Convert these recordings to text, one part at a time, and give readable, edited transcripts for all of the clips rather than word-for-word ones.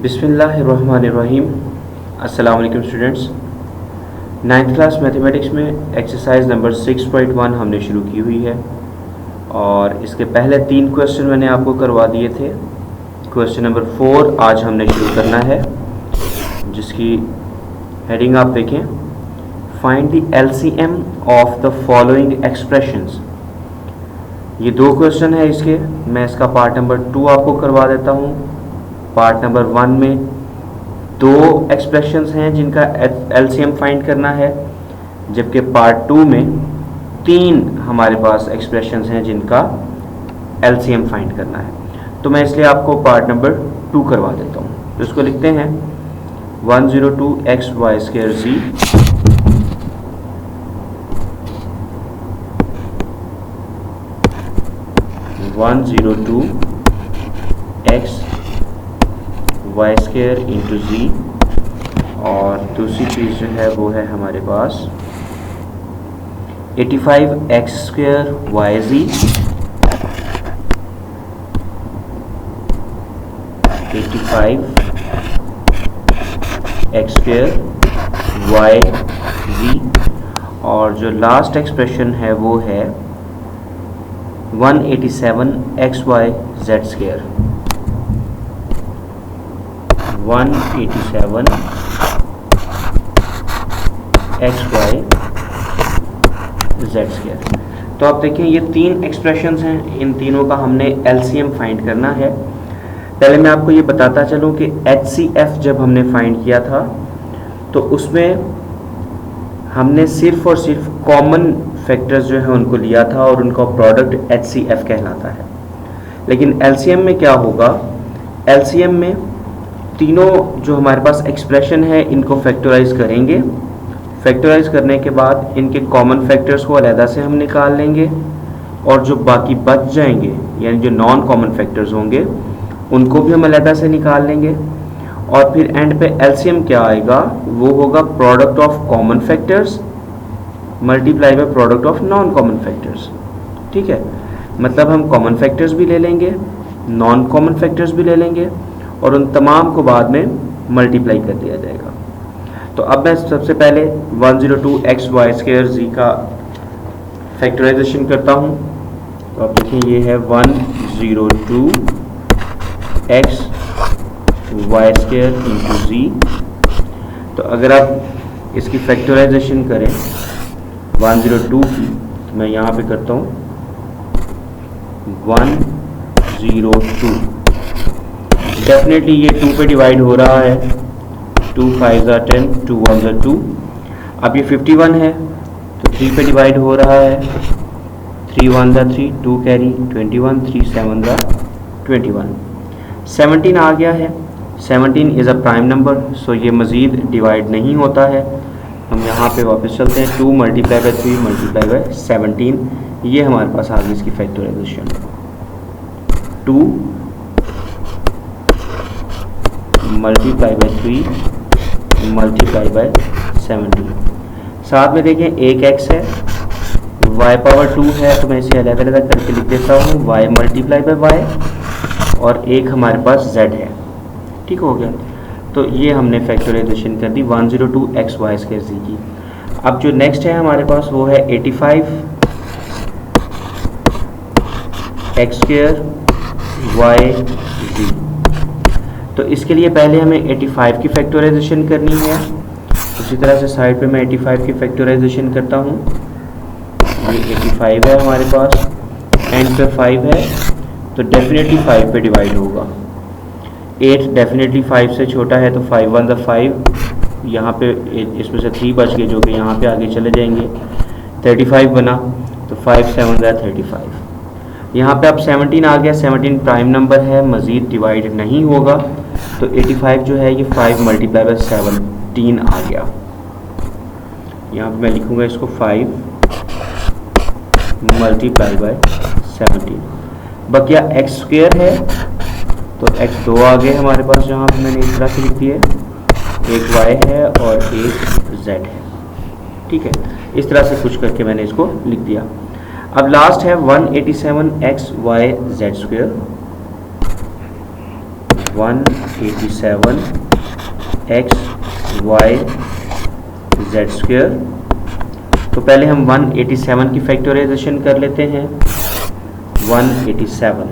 बिस्मिल्लाहिर्रहमानिर्रहीम। अस्सलाम वालेकुम स्टूडेंट्स। 9th क्लास मैथमेटिक्स में एक्सरसाइज नंबर 6.1 हमने शुरू की हुई है और इसके पहले 3 क्वेश्चन मैंने आपको करवा दिए थे। क्वेश्चन नंबर 4 आज हमने शुरू करना है, जिसकी हेडिंग आप देखें, find the LCM of the following expressions. ये 2 क्वेश्चन है इसके। मैं इसका पार्ट नंबर 2 आपको करवा देता हूँ। पार्ट नंबर 1 में 2 एक्सप्रेशंस हैं जिनका एलसीएम फाइंड करना है, जबकि पार्ट 2 में 3 हमारे पास एक्सप्रेशंस हैं जिनका एलसीएम फाइंड करना है। तो मैं इसलिए आपको पार्ट नंबर 2 करवा देता हूँ। तो इसको लिखते हैं 102xy² z 102xy² into z, और दूसरी चीज़ जो है वो है हमारे पास 85x²yz 85x²yz, और जो लास्ट एक्सप्रेशन है वो है 187xyz², 187xyz²। तो आप देखें ये 3 एक्सप्रेशंस हैं, इन तीनों का हमने एलसीएम फाइंड करना है। पहले मैं आपको ये बताता चलूँ कि एचसीएफ जब हमने फाइंड किया था तो उसमें हमने सिर्फ और सिर्फ कॉमन फैक्टर्स जो है उनको लिया था और उनका प्रोडक्ट एचसीएफ कहलाता है। लेकिन एलसीएम में क्या होगा, एलसीएम में तीनों जो हमारे पास एक्सप्रेशन है इनको फैक्टराइज करेंगे। फैक्टराइज करने के बाद इनके कॉमन फैक्टर्स को अलहदा से हम निकाल लेंगे, और जो बाकी बच जाएंगे यानी जो नॉन कॉमन फैक्टर्स होंगे उनको भी हम अलहदा से निकाल लेंगे। और फिर एंड पे एलसीएम क्या आएगा, वो होगा product of common factors multiply by product of non common factors. ठीक है, मतलब हम कॉमन फैक्टर्स भी ले लेंगे, नॉन कॉमन फैक्टर्स भी ले लेंगे, और उन तमाम को बाद में मल्टीप्लाई कर दिया जाएगा। तो अब मैं सबसे पहले 102xy² z का फैक्टराइजेशन करता हूँ। तो आप देखें ये है 102xy² इंटू z। तो अगर आप इसकी फैक्टराइजेशन करें 102 की, तो मैं यहाँ पे करता हूँ 102। डेफिनेटली ये 2 पे डिवाइड हो रहा है, 2 5 are 10, 2 1 are 2। अब ये 51 है तो 3 पे डिवाइड हो रहा है, 3 1 are 3, 2 कैरी 21, 3 7 are 21। 17 आ गया है। 17 इज़ अ प्राइम नंबर, सो ये मज़ीद डिवाइड नहीं होता है। हम यहाँ पे वापस चलते हैं, 2 मल्टीप्लाई बाय 3 मल्टीप्लाई बाय 17, ये हमारे पास आ गई इसकी factorisation. 2 multiply by 3 multiply by 17। साथ में देखें एक x है, y पावर 2 है, तो मैं इसे अलग अलग करके लिख देता हूँ, y मल्टीप्लाई बाय y, और एक हमारे पास z है। ठीक हो गया। तो ये हमने फैक्टराइजेशन कर दी 102xy² z की। अब जो नेक्स्ट है हमारे पास वो है 85x²yz। तो इसके लिए पहले हमें 85 की फैक्टराइजेशन करनी है। उसी तरह से साइड पे मैं 85 की फैक्टराइजेशन करता हूँ। ये 85 है हमारे पास, एंड पे 5 है, तो डेफिनेटली 5 पे डिवाइड होगा। 8 डेफिनेटली 5 से छोटा है, तो 5 1 ज़ा 5, यहाँ पे इसमें से 3 बच गए जो कि यहाँ पे आगे चले जाएंगे। 35 बना, तो 5 7 ज़ा 35। यहाँ पे अब 17 आ गया। 17 प्राइम नंबर है, मज़ीद डिवाइड नहीं होगा, तो 85 जो है ये 5 मल्टीप्लाई बाय 17 आ गया। यहाँ पे मैं लिखूँगा इसको 5 मल्टीप्लाई बाय 17। बकिया x² है, तो x 2 आ गए हमारे पास, जहाँ पे मैंने इस तरह से लिख दिए, एक y है और एक z है। ठीक है, इस तरह से कुछ करके मैंने इसको लिख दिया। अब लास्ट है 187xyz², 187 x Y Z square. तो पहले हम 187 की फैक्टराइजेशन कर लेते हैं। 187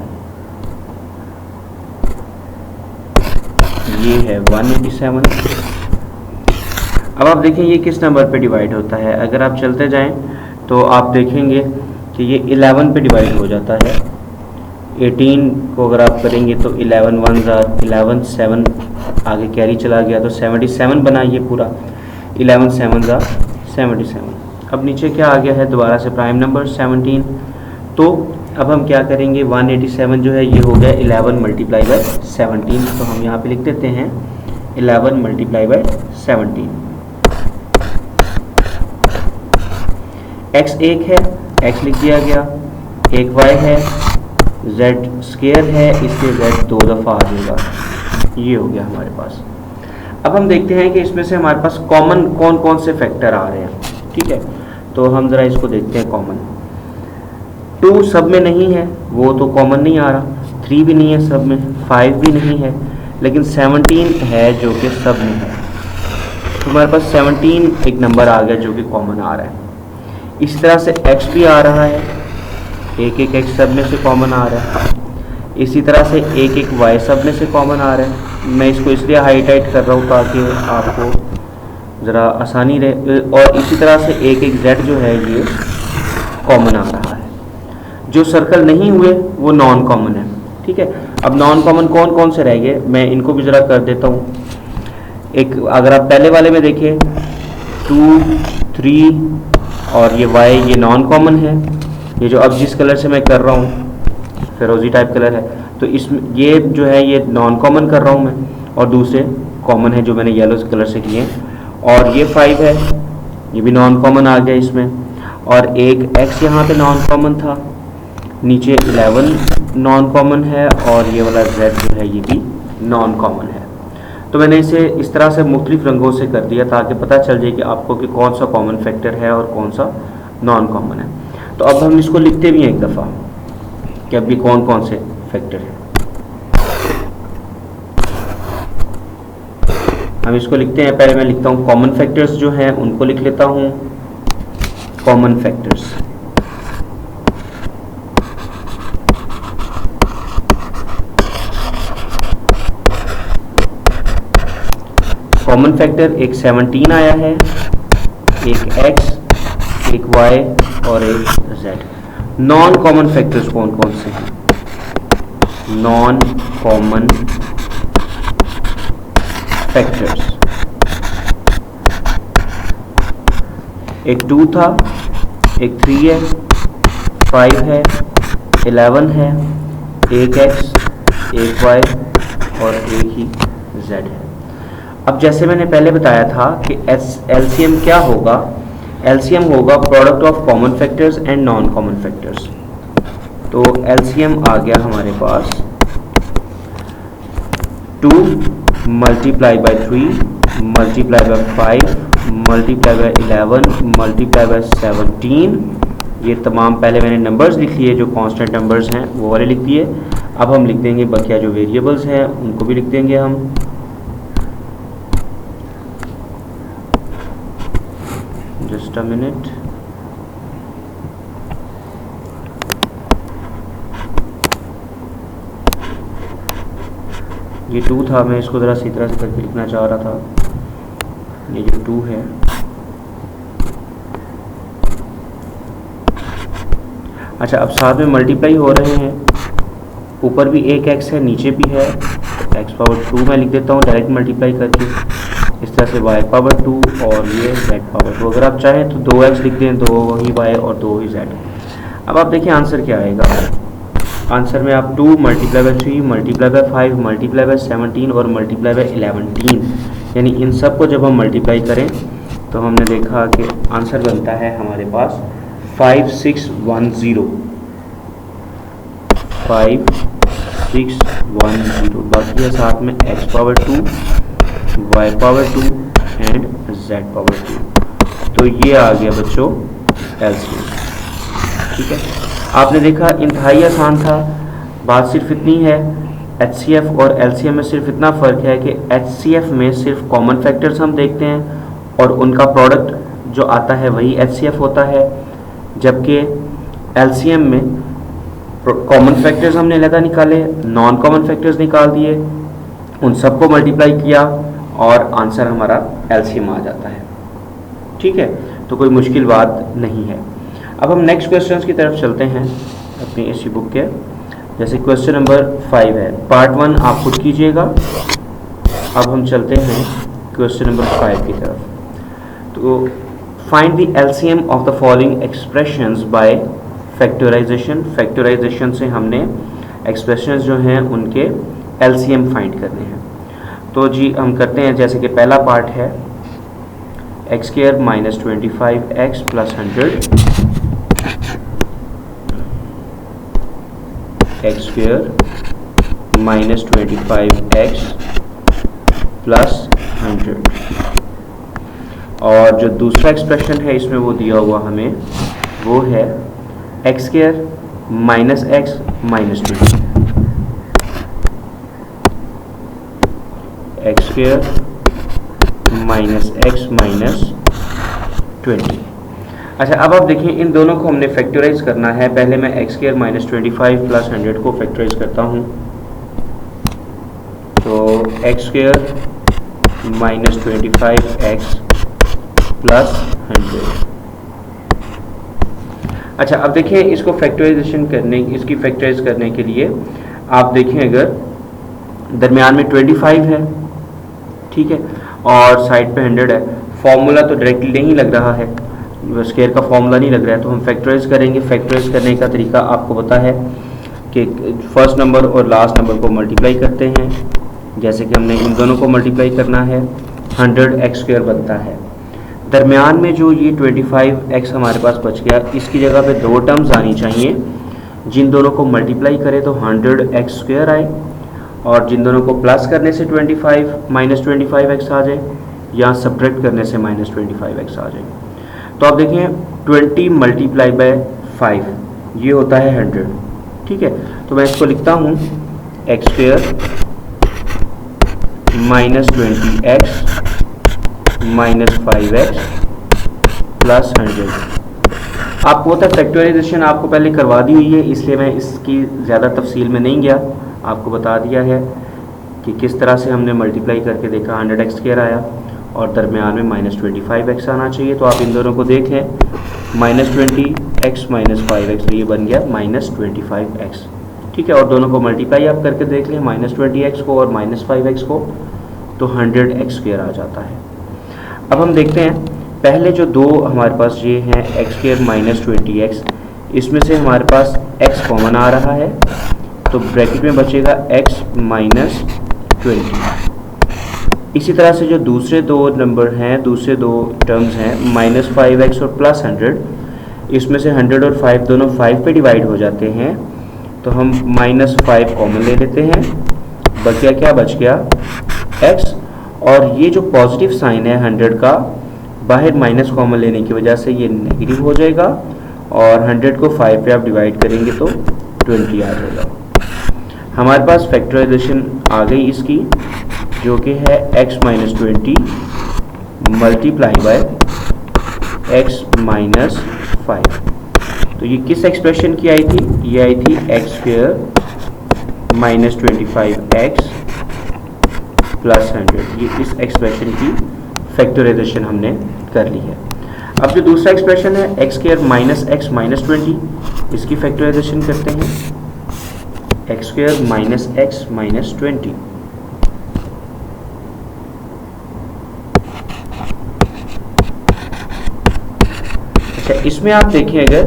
ये है 187। अब आप देखें ये किस नंबर पे डिवाइड होता है। अगर आप चलते जाएं तो आप देखेंगे कि ये 11 पे डिवाइड हो जाता है। 18 को अगर आप करेंगे तो 11 1 11, 7 आगे कैरी चला गया तो 77 बना ये पूरा। 11 7 77। अब नीचे क्या आ गया है दोबारा से प्राइम नंबर 17। तो अब हम क्या करेंगे, 187 जो है ये हो गया 11 मल्टीप्लाई बाय 17। तो हम यहाँ पे लिख देते हैं 11 मल्टीप्लाई बाय 17। x एक है, x लिख दिया गया, एक y है, z स्क्वायर है, इसलिए z 2 दफ़ा आ जाएगा। ये हो गया हमारे पास। अब हम देखते हैं कि इसमें से हमारे पास कॉमन कौन कौन से फैक्टर आ रहे हैं। ठीक है, तो हम ज़रा इसको देखते हैं। कॉमन 2 सब में नहीं है, वो तो कॉमन नहीं आ रहा। 3 भी नहीं है सब में, 5 भी नहीं है, लेकिन 17 है जो कि सब में है। तो हमारे पास 17 एक नंबर आ गया जो कि कॉमन आ रहा है। इसी तरह से x भी आ रहा है, एक एक x सब में से कॉमन आ रहा है। इसी तरह से एक एक y सब में से कॉमन आ रहा है। मैं इसको इसलिए हाईलाइट कर रहा हूँ ताकि आपको ज़रा आसानी रहे। और इसी तरह से एक एक z जो है ये कॉमन आ रहा है। जो सर्कल नहीं हुए वो नॉन कॉमन है। ठीक है, अब नॉन कॉमन कौन कौन से रह गए, मैं इनको भी ज़रा कर देता हूँ। एक अगर आप पहले वाले में देखें 2 3 और ये y ये नॉन कॉमन है। ये जो अब जिस कलर से मैं कर रहा हूँ फिरोजी टाइप कलर है, तो इसमें ये जो है ये नॉन कॉमन कर रहा हूँ मैं, और दूसरे कॉमन है जो मैंने येलो कलर से किए हैं। और ये 5 है, ये भी नॉन कॉमन आ गया इसमें। और एक x यहाँ पे नॉन कॉमन था, नीचे 11 नॉन कॉमन है, और ये वाला z जो है ये भी नॉन कॉमन है। तो मैंने इसे इस तरह से मुख्तलिफ रंगों से कर दिया ताकि पता चल जाए कि आपको कि कौन सा कॉमन फैक्टर है और कौन सा नॉन कॉमन है। तो अब हम इसको लिखते भी हैं एक दफ़ा कि अभी कौन कौन से फैक्टर हैं। हम इसको लिखते हैं। पहले मैं लिखता हूँ कॉमन फैक्टर्स जो हैं उनको लिख लेता हूँ। कॉमन फैक्टर्स कॉमन फैक्टर एक 17 आया है, एक x, एक y और एक z। नॉन कॉमन फैक्टर्स कौन कौन से हैं? नॉन कॉमन फैक्टर्स एक 2 था, एक 3 है, 5 है, 11 है, एक x, एक y और एक ही z है। अब जैसे मैंने पहले बताया था कि एलसीएम क्या होगा, एलसीएम होगा product of common factors and non common factors. तो एलसीएम आ गया हमारे पास 2 multiply by 3 multiply bye 5 multiply by 11 multiply by 17। ये तमाम पहले मैंने नंबर्स लिख लिए जो कांस्टेंट नंबर्स हैं वो वाले लिख दिए। अब हम लिख देंगे बकिया जो वेरिएबल्स हैं उनको भी लिख देंगे हम। Just a minute. ये 2 था, मैं इसको ज़रा सी तरह से करके लिखना चाह रहा था। ये जो 2 है, अच्छा अब साथ में मल्टीप्लाई हो रहे हैं। ऊपर भी एक x है, नीचे भी है, x पावर 2 मैं लिख देता हूँ डायरेक्ट मल्टीप्लाई करके। इस तरह से y पावर 2 और ये z पावर 2। अगर आप चाहें तो 2x लिख दें, 2 ही y और 2 ही z। अब आप देखिए आंसर क्या आएगा। आंसर में आप 2 multiply by 3 multiply bye 5 multiply by 17 और मल्टीप्लाई बाय 11 यानी इन सब को जब हम मल्टीप्लाई करें तो हमने देखा कि आंसर बनता है हमारे पास 5610। 5610 बाकी है साथ में x power 2 y power 2 and z power 2। तो ये आ गया बच्चों एलसीएम। ठीक है, आपने देखा इंतहाई आसान था। बात सिर्फ इतनी है HCF और LCM में सिर्फ इतना फ़र्क है कि HCF में सिर्फ कॉमन फैक्टर्स हम देखते हैं और उनका प्रोडक्ट जो आता है वही HCF होता है, जबकि LCM में कॉमन फैक्टर्स हमने लगा निकाले, नॉन कॉमन फैक्टर्स निकाल दिए, उन सबको मल्टीप्लाई किया और आंसर हमारा LCM आ जाता है। ठीक है, तो कोई मुश्किल बात नहीं है। अब हम नेक्स्ट क्वेश्चंस की तरफ चलते हैं अपनी इसी बुक के। जैसे क्वेश्चन नंबर 5 है, पार्ट 1 आप खुद कीजिएगा। अब हम चलते हैं क्वेश्चन नंबर 5 की तरफ। तो find the LCM of the following expressions by factorisation. Factorisation से हमने एक्सप्रेशंस जो हैं उनके LCM फाइंड करने हैं। तो जी हम करते हैं, जैसे कि पहला पार्ट है x square minus 25x plus 100, x square minus 25x plus 100, और जो दूसरा एक्सप्रेशन है इसमें वो दिया हुआ हमें वो है x square minus x minus 20, x square minus x minus 20। अच्छा, अब आप देखिए इन दोनों को हमने फैक्टराइज करना है। पहले मैं x स्क्वायर माइनस 25 प्लस 100 को फैक्टराइज करता हूँ। तो x square minus 25x plus 100। अच्छा, अब देखिए इसको फैक्टराइजेशन करने, इसकी फैक्टराइज करने के लिए आप देखें, अगर दरमियान में 25 है, ठीक है, और साइड पे 100 है, फॉर्मूला तो डायरेक्टली नहीं लग रहा है, स्क्वायर का फॉर्मूला नहीं लग रहा है, तो हम फैक्टराइज करेंगे। फैक्टराइज करने का तरीका आपको पता है कि फर्स्ट नंबर और लास्ट नंबर को मल्टीप्लाई करते हैं। जैसे कि हमने इन दोनों को मल्टीप्लाई करना है, 100x स्क्वायर बनता है। दरमियान में जो ये 25x हमारे पास बच गया, इसकी जगह पे दो टर्म्स आनी चाहिए, जिन दोनों को मल्टीप्लाई करें तो 100x स्क्वायर आए, और जिन दोनों को प्लस करने से 25 माइनस 25x आ जाए, या सब्ट्रैक्ट करने से माइनस 25x आ जाए। तो आप देखें 20 मल्टीप्लाई बाय 5 ये होता है 100। ठीक है, तो मैं इसको लिखता हूँ x square minus 20x minus 5x plus 100। आपको होता है फैक्टराइजेशन आपको पहले करवा दी हुई है, इसलिए मैं इसकी ज़्यादा तफसील में नहीं गया, आपको बता दिया है कि किस तरह से हमने मल्टीप्लाई करके देखा, 100x स्क्वायर आया और दरमियान में माइनस 25x आना चाहिए। तो आप इन दोनों को देखें, माइनस 20x माइनस 5x, तो ये बन गया माइनस 25x। ठीक है, और दोनों को मल्टीप्लाई आप करके देख लें, माइनस 20x को और माइनस 5x को, तो 100x स्क्वायर आ जाता है। अब हम देखते हैं, पहले जो दो हमारे पास ये हैं x स्क्वायर माइनस 20x, इसमें से हमारे पास x कॉमन आ रहा है, तो ब्रैकेट में बचेगा x माइनस 20। इसी तरह से जो दूसरे दो नंबर हैं, दूसरे दो टर्म्स हैं माइनस 5x और प्लस 100, इसमें से 100 और 5 दोनों 5 पे डिवाइड हो जाते हैं, तो हम माइनस 5 कॉमन ले लेते हैं, बच गया क्या, बच गया x, और ये जो पॉजिटिव साइन है 100 का, बाहर माइनस कॉमन लेने की वजह से ये नेगेटिव हो जाएगा, और 100 को 5 पे आप डिवाइड करेंगे तो 20 आ जाएगा। हमारे पास फैक्टराइजेशन आ गई इसकी, जो कि है x minus 20 multiply by x minus 5। तो ये किस एक्सप्रेशन की आई थी, ये आई थी x square minus 25x plus 100। ये इस एक्सप्रेशन की फैक्टराइजेशन हमने कर ली है। अब जो दूसरा एक्सप्रेशन है x square minus x minus 20, इसकी फैक्टराइजेशन करते हैं, x square minus x minus 20। अच्छा, इसमें आप देखें अगर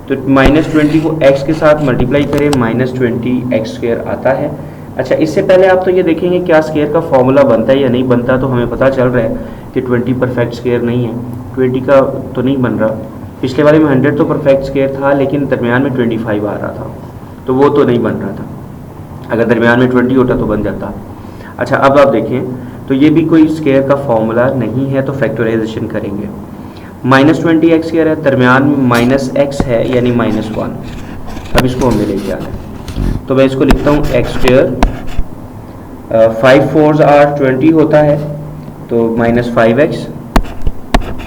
तो माइनस 20 को x के साथ मल्टीप्लाई करें, माइनस 20x स्क्वायर आता है। अच्छा, इससे पहले आप तो ये देखेंगे क्या स्क्वायर का फॉर्मूला बनता है या नहीं बनता, तो हमें पता चल रहा है कि 20 परफेक्ट स्क्वायर नहीं है, 20 का तो नहीं बन रहा। पिछले वाले में 100 तो परफेक्ट स्क्वायर था, लेकिन दरमियान में 25 आ रहा था, तो वो तो नहीं बन रहा था। अगर दरमियान में 20 होता तो बन जाता। अच्छा, अब आप देखें तो ये भी कोई स्क्वायर का फॉर्मूला नहीं है, तो फैक्टराइजेशन करेंगे। माइनस 20x स्क्वायर है, दरमियान में माइनस x है यानी -1। अब इसको हमें लेके आना है, तो मैं इसको लिखता हूँ एक्स स्क्वायर, 5 4s आर 20 होता है, तो -5x,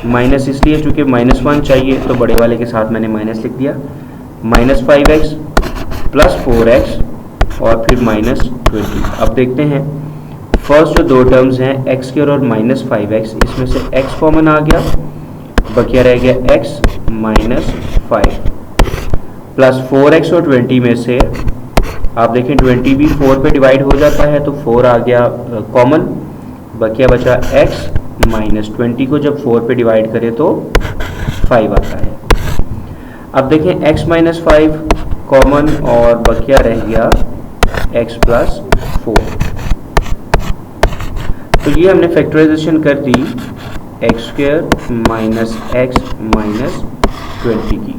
माइनस इसलिए चूँकि -1 चाहिए तो बड़े वाले के साथ मैंने माइनस लिख दिया, -5x प्लस 4x और फिर -20। अब देखते हैं फर्स्ट जो दो टर्म्स हैं एक्स स्क्वायर और -5x, इसमें से x कॉमन आ गया, बकिया रह गया x -5 प्लस 4x और 20 में से आप देखें 20 भी 4 पे डिवाइड हो जाता है तो 4 आ गया कॉमन, बकिया बचा x -20 को जब 4 पे डिवाइड करें तो 5 आता है। अब देखें x -5 कॉमन और बकिया रह गया x + 4। तो ये हमने फैक्टराइजेशन कर दी x² - x -20 की।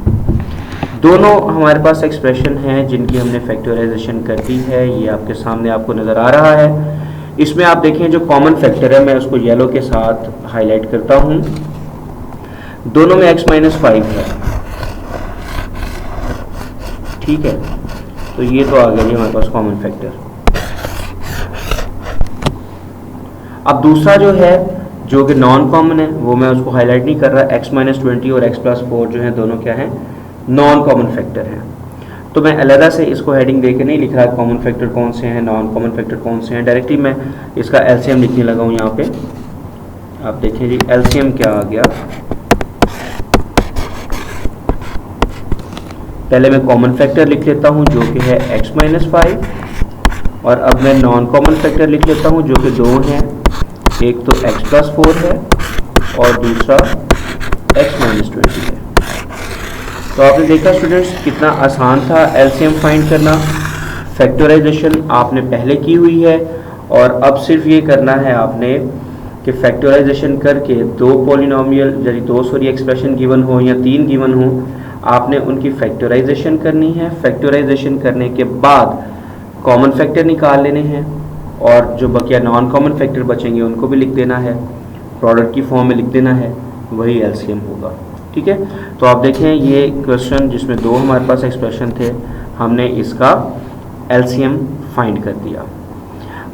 दोनों हमारे पास एक्सप्रेशन हैं जिनकी हमने फैक्टराइजेशन कर दी है, ये आपके सामने आपको नज़र आ रहा है। इसमें आप देखें जो कॉमन फैक्टर है मैं उसको येलो के साथ हाईलाइट करता हूँ, दोनों में x -5 है, ठीक है, तो ये तो आ गया जी हमारे पास कॉमन फैक्टर। अब दूसरा जो है जो कि नॉन कॉमन है वो मैं उसको हाईलाइट नहीं कर रहा, x -20 और x + 4 जो है दोनों क्या हैं, नॉन कॉमन फैक्टर हैं। तो मैं अलहदा से इसको हेडिंग दे के नहीं लिख रहा कॉमन फैक्टर कौन से हैं, नॉन कॉमन फैक्टर कौन से हैं, डायरेक्टली मैं इसका एलसीएम लिखने लगा हूँ यहाँ पे। आप देखें जी एलसीएम क्या आ गया, पहले मैं कॉमन फैक्टर लिख लेता हूँ जो कि है x -5, और अब मैं नॉन कॉमन फैक्टर लिख लेता हूँ जो कि दो हैं, एक तो x + 4 है और दूसरा x -20 है। तो आपने देखा स्टूडेंट्स कितना आसान था एलसीएम फाइंड करना, फैक्टराइजेशन आपने पहले की हुई है और अब सिर्फ ये करना है आपने कि फैक्टराइजेशन करके दो पॉलिनोमियल यानी दो एक्सप्रेशन गिवन हो या 3 गिवन हो, आपने उनकी फैक्टराइजेशन करनी है। फैक्टराइजेशन करने के बाद कॉमन फैक्टर निकाल लेने हैं और जो बकिया नॉन कॉमन फैक्टर बचेंगे उनको भी लिख देना है, प्रोडक्ट की फॉर्म में लिख देना है, वही एलसीएम होगा, ठीक है। तो आप देखें ये क्वेश्चन जिसमें दो हमारे पास एक्सप्रेशन थे, हमने इसका एलसीएम फाइंड कर दिया।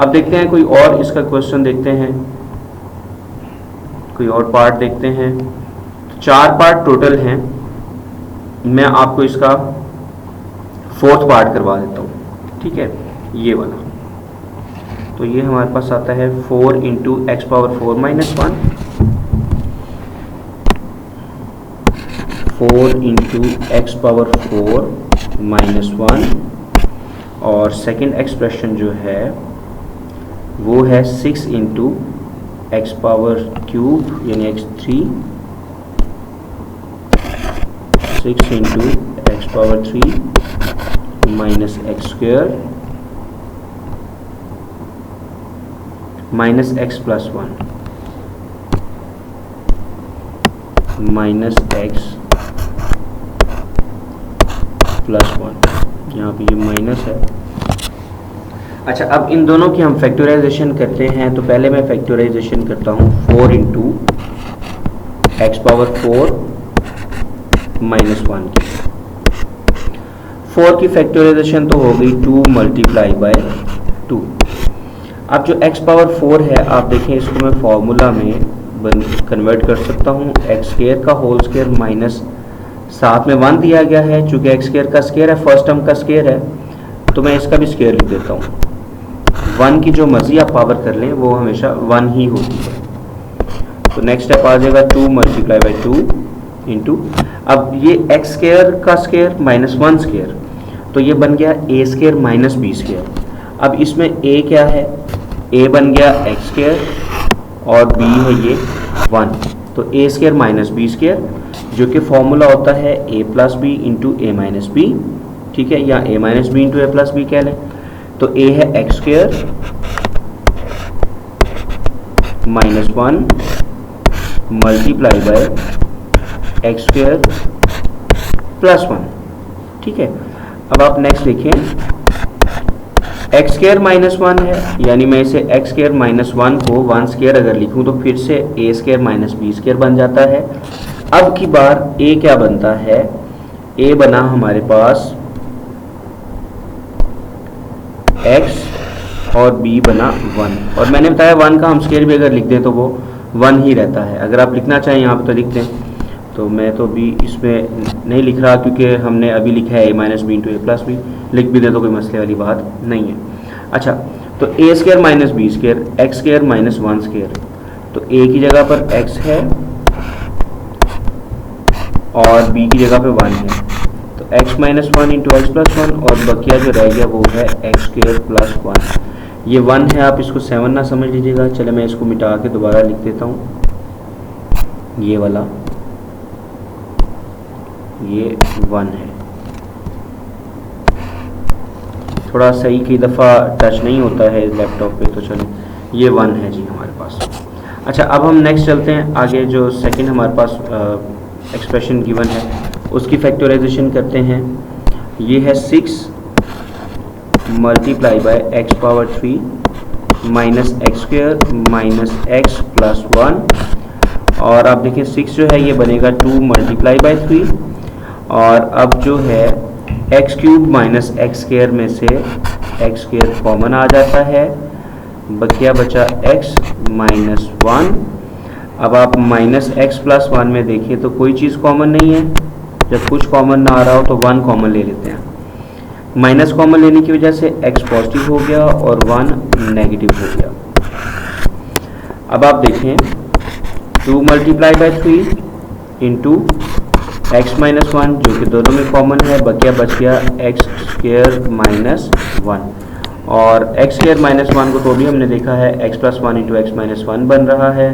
अब देखते हैं कोई और इसका क्वेश्चन देखते हैं, कोई और पार्ट देखते हैं। 4 पार्ट टोटल हैं, मैं आपको इसका 4th पार्ट करवा देता हूँ, ठीक है, ये वाला। तो ये हमारे पास आता है 4 × x⁴ - 1, 4 × x⁴ - 1, और सेकंड एक्सप्रेशन जो है वो है 6 × x³ यानी x3, 6 × x³ - x² - x + 1 - x + 1, यहाँ पे ये माइनस है। अच्छा, अब इन दोनों की हम फैक्टराइजेशन करते हैं। तो पहले मैं फैक्टराइजेशन करता हूँ 4 × x⁴ - 1 की। 4 की फैक्टराइजेशन तो हो गई 2 × 2। अब जो x⁴ है आप देखें इसको मैं फॉर्मूला में कन्वर्ट कर सकता हूँ, x² का होल स्क्वायर माइनस साथ में 1 दिया गया है, चूँकि x² का स्क्वायर है, फर्स्ट टर्म का स्क्वायर है, तो मैं इसका भी स्क्वायर लिख देता हूँ। 1 की जो मर्जी आप पावर कर लें वो हमेशा 1 ही होती है। तो नेक्स्ट स्टेप आ जाएगा 2 × 2 इंटू, अब ये x² का स्क्वायर माइनस 1 स्क्वायर, तो ये बन गया a² - b²। अब इसमें a क्या है, a बन गया x² और b है ये 1, तो a² - b² जो कि फॉर्मूला होता है a + b × a - b, ठीक है, या a - b × a + b कह लें। तो a है x² - 1 × x² + 1, ठीक है। अब आप नेक्स्ट लिखें, x² - 1 है, यानी मैं इसे x² - 1 को 1² अगर लिखूं तो फिर से a² - b² बन जाता है। अब की बार a क्या बनता है, a बना हमारे पास x और b बना 1। और मैंने बताया 1 का हम स्क्वायर भी अगर लिख दें तो वो 1 ही रहता है। अगर आप लिखना चाहें यहाँ पे तो लिख दें, तो मैं तो भी इसमें नहीं लिख रहा क्योंकि हमने अभी लिखा है a minus B into A plus B. लिख भी दे तो कोई मसले वाली बात नहीं है। अच्छा, तो A square minus B square x square minus 1 square, तो ए की जगह पर x है और b की जगह पे 1 है, तो x minus 1 into x plus 1 और बकिया जो रह गया वो है एक्स स्क्वायर प्लस 1। ये 1 है, आप इसको 7 ना समझ लीजिएगा। चले मैं इसको मिटा के दोबारा लिख देता हूँ, ये वाला ये 1 है। थोड़ा सही कई दफ़ा टच नहीं होता है लैपटॉप पे, तो चलो ये 1 है जी हमारे पास। अच्छा, अब हम नेक्स्ट चलते हैं आगे। जो सेकंड हमारे पास एक्सप्रेशन गिवन है उसकी फैक्टराइजेशन करते हैं। ये है 6 multiply by x power 3 minus x square minus x plus 1। और आप देखिए 6 जो है ये बनेगा 2 मल्टीप्लाई बाय 3, और अब जो है x cube minus x square में से एक्स स्क्वायर कॉमन आ जाता है, बकिया बचा एक्स माइनस 1। अब आप माइनस एक्स प्लस 1 में देखिए तो कोई चीज़ कॉमन नहीं है। जब कुछ कॉमन ना आ रहा हो तो 1 कॉमन ले लेते हैं। माइनस कॉमन लेने की वजह से x पॉजिटिव हो गया और 1 नेगेटिव हो गया। अब आप देखें 2 multiply by 3 into x minus 1 जो कि दोनों में कॉमन है, बकिया बच गया एक्स स्क्वायर माइनस 1। और एक्स स्क्वायर माइनस 1 को तो भी हमने देखा है x plus 1 into x minus 1 बन रहा है,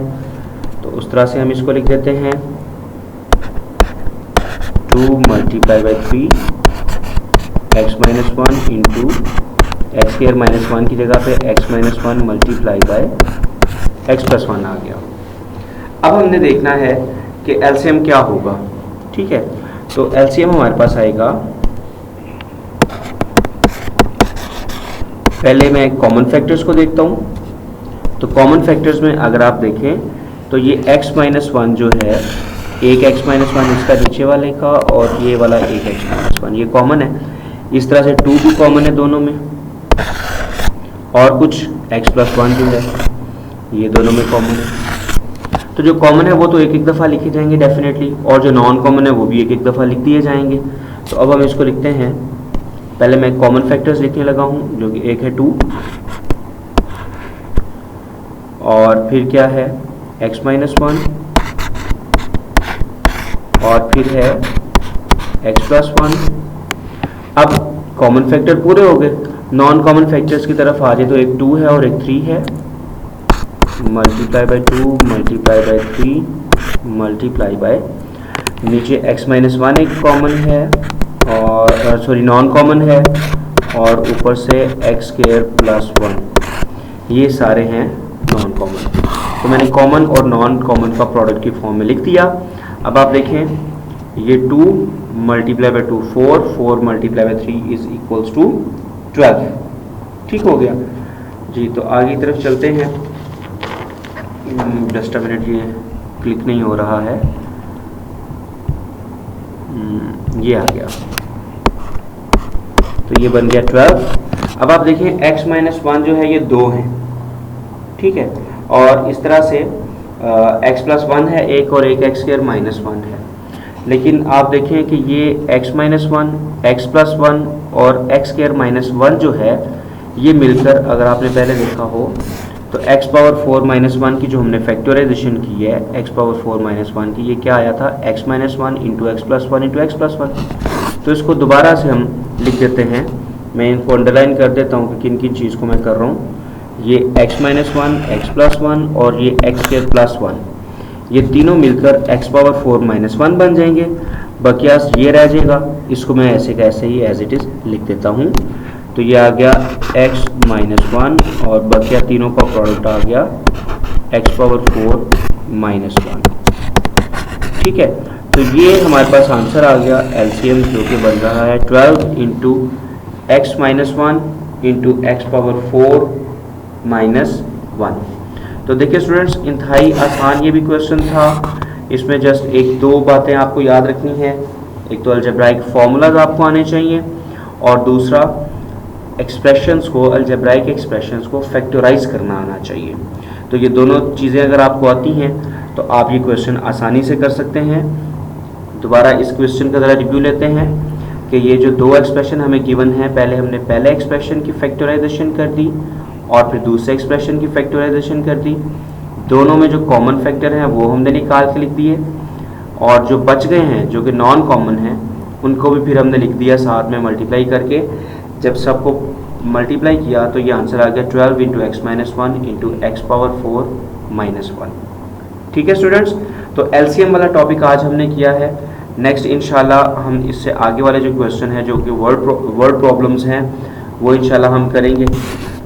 तो उस तरह से हम इसको लिख देते हैं 2 multiply by 3 x minus 1 into x square minus 1 की जगह पे x minus 1 multiply by x plus 1 आ गया। अब हमने देखना है कि एलसीएम क्या होगा। ठीक है, तो एलसीएम हमारे पास आएगा, पहले मैं कॉमन फैक्टर्स को देखता हूँ। तो कॉमन फैक्टर्स में अगर आप देखें तो ये x माइनस 1 जो है, एक x माइनस 1 इसका नीचे वाले का और ये वाला एक x माइनस 1 ये कॉमन है। इस तरह से 2 भी कॉमन है दोनों में, और कुछ x प्लस 1 जो है ये दोनों में कॉमन है। तो जो कॉमन है वो तो एक एक दफ़ा लिखे जाएंगे डेफिनेटली, और जो नॉन कॉमन है वो भी एक एक दफ़ा लिख दिए जाएंगे। तो अब हम इसको लिखते हैं, पहले मैं कॉमन फैक्टर्स लिखने लगा हूँ, जो कि एक है 2 और फिर क्या है x माइनस 1 और फिर है x प्लस 1। अब कॉमन फैक्टर पूरे हो गए, नॉन कॉमन फैक्टर्स की तरफ आ जाए तो एक 2 है और एक 3 है, multiply by 2 multiply by 3 multiply bye नीचे x माइनस 1 एक कॉमन है और सॉरी नॉन कॉमन है, और ऊपर से एक्स स्क्वायर प्लस 1 ये सारे हैं नॉन कॉमन। तो मैंने कॉमन और नॉन कॉमन का प्रोडक्ट की फॉर्म में लिख दिया। अब आप देखें ये 2 multiply by 2 4, 4 multiply by 3 is equals to 12। ठीक हो गया जी। तो आगे की तरफ चलते हैं। जस्ट अ मिनट, ये क्लिक नहीं हो रहा है, ये आ गया, तो ये बन गया 12। अब आप देखें x माइनस 1 जो है ये 2 है, ठीक है, और इस तरह से x प्लस 1 है एक, और एक एक्स स्क्वायर माइनस 1 है। लेकिन आप देखें कि ये x माइनस 1 एक्स प्लस 1 और एक्स स्क्वायर माइनस 1 जो है ये मिलकर, अगर आपने पहले देखा हो तो x पावर 4 माइनस 1 की जो हमने फैक्टराइजेशन की है x पावर 4 माइनस 1 की, ये क्या आया था x minus 1 into x plus 1 into x plus 1। तो इसको दोबारा से हम लिख देते हैं, मैं इनको अंडरलाइन कर देता हूँ कि किन किन चीज़ को मैं कर रहा हूँ। ये x माइनस 1 एक्स प्लस 1 और ये एक्स स्क्वायर प्लस 1, ये तीनों मिलकर x पावर 4 माइनस 1 बन जाएंगे। बकिया ये रह जाएगा, इसको मैं ऐसे कैसे ही एज इट इज़ लिख देता हूँ। तो ये आ गया x माइनस 1 और बकिया तीनों का प्रोडक्ट आ गया x पावर 4 माइनस 1। ठीक है, तो ये हमारे पास आंसर आ गया एलसीएम, जो कि बन रहा है 12 into x minus 1 into x power 4 minus 1। तो देखिए स्टूडेंट्स, इंतहाई आसान ये भी क्वेश्चन था। इसमें जस्ट एक दो बातें आपको याद रखनी है। एक तो अलजेब्राइक फार्मूलाज आपको आने चाहिए, और दूसरा एक्सप्रेशंस को, अलजेब्राइक एक्सप्रेशंस को फैक्टराइज करना आना चाहिए। तो ये दोनों चीज़ें अगर आपको आती हैं तो आप ये क्वेश्चन आसानी से कर सकते हैं। दोबारा इस क्वेश्चन का ज़रा रिव्यू लेते हैं कि ये जो दो एक्सप्रेशन हमें गिवन है, पहले हमने पहले एक्सप्रेशन की फैक्टराइजेशन कर दी और फिर दूसरे एक्सप्रेशन की फैक्टराइजेशन कर दी। दोनों में जो कॉमन फैक्टर हैं वो हमने निकाल के लिख दिए, और जो बच गए हैं जो कि नॉन कॉमन हैं उनको भी फिर हमने लिख दिया साथ में मल्टीप्लाई करके। जब सबको मल्टीप्लाई किया तो ये आंसर आ गया 12 into x minus 1 into x power 4 minus 1। ठीक है स्टूडेंट्स, तो एलसीएम वाला टॉपिक आज हमने किया है। नेक्स्ट इंशाल्लाह हम इससे आगे वाले जो क्वेश्चन है जो कि वर्ड प्रॉब्लम्स हैं वो इंशाल्लाह हम करेंगे,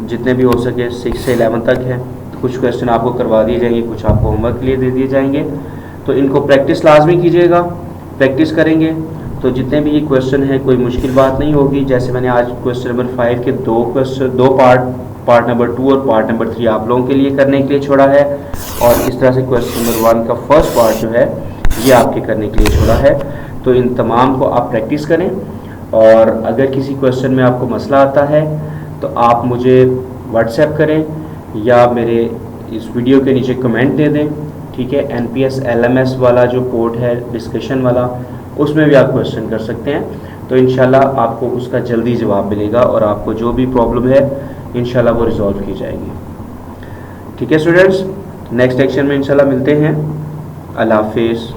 जितने भी हो सके 6 से 11 तक है। कुछ क्वेश्चन आपको करवा दिए जाएंगे, कुछ आपको होमवर्क के लिए दे दिए जाएंगे, तो इनको प्रैक्टिस लाजमी कीजिएगा। प्रैक्टिस करेंगे तो जितने भी ये क्वेश्चन है कोई मुश्किल बात नहीं होगी। जैसे मैंने आज क्वेश्चन नंबर 5 के दो पार्ट नंबर 2 और पार्ट नंबर 3 आप लोगों के लिए करने के लिए छोड़ा है, और इस तरह से क्वेश्चन नंबर 1 का फर्स्ट पार्ट जो है ये आपके करने के लिए छोड़ा है। तो इन तमाम को आप प्रैक्टिस करें, और अगर किसी क्वेश्चन में आपको मसला आता है तो आप मुझे व्हाट्सएप करें या मेरे इस वीडियो के नीचे कमेंट दे दें। ठीक है, NPS LMS वाला जो कोड है डिस्कशन वाला, उसमें भी आप क्वेश्चन कर सकते हैं। तो इंशाल्लाह आपको उसका जल्दी जवाब मिलेगा और आपको जो भी प्रॉब्लम है इंशाल्लाह वो रिजॉल्व की जाएगी। ठीक है स्टूडेंट्स, नेक्स्ट सेक्शन में इंशाल्लाह मिलते हैं। अल्लाह हाफिज़।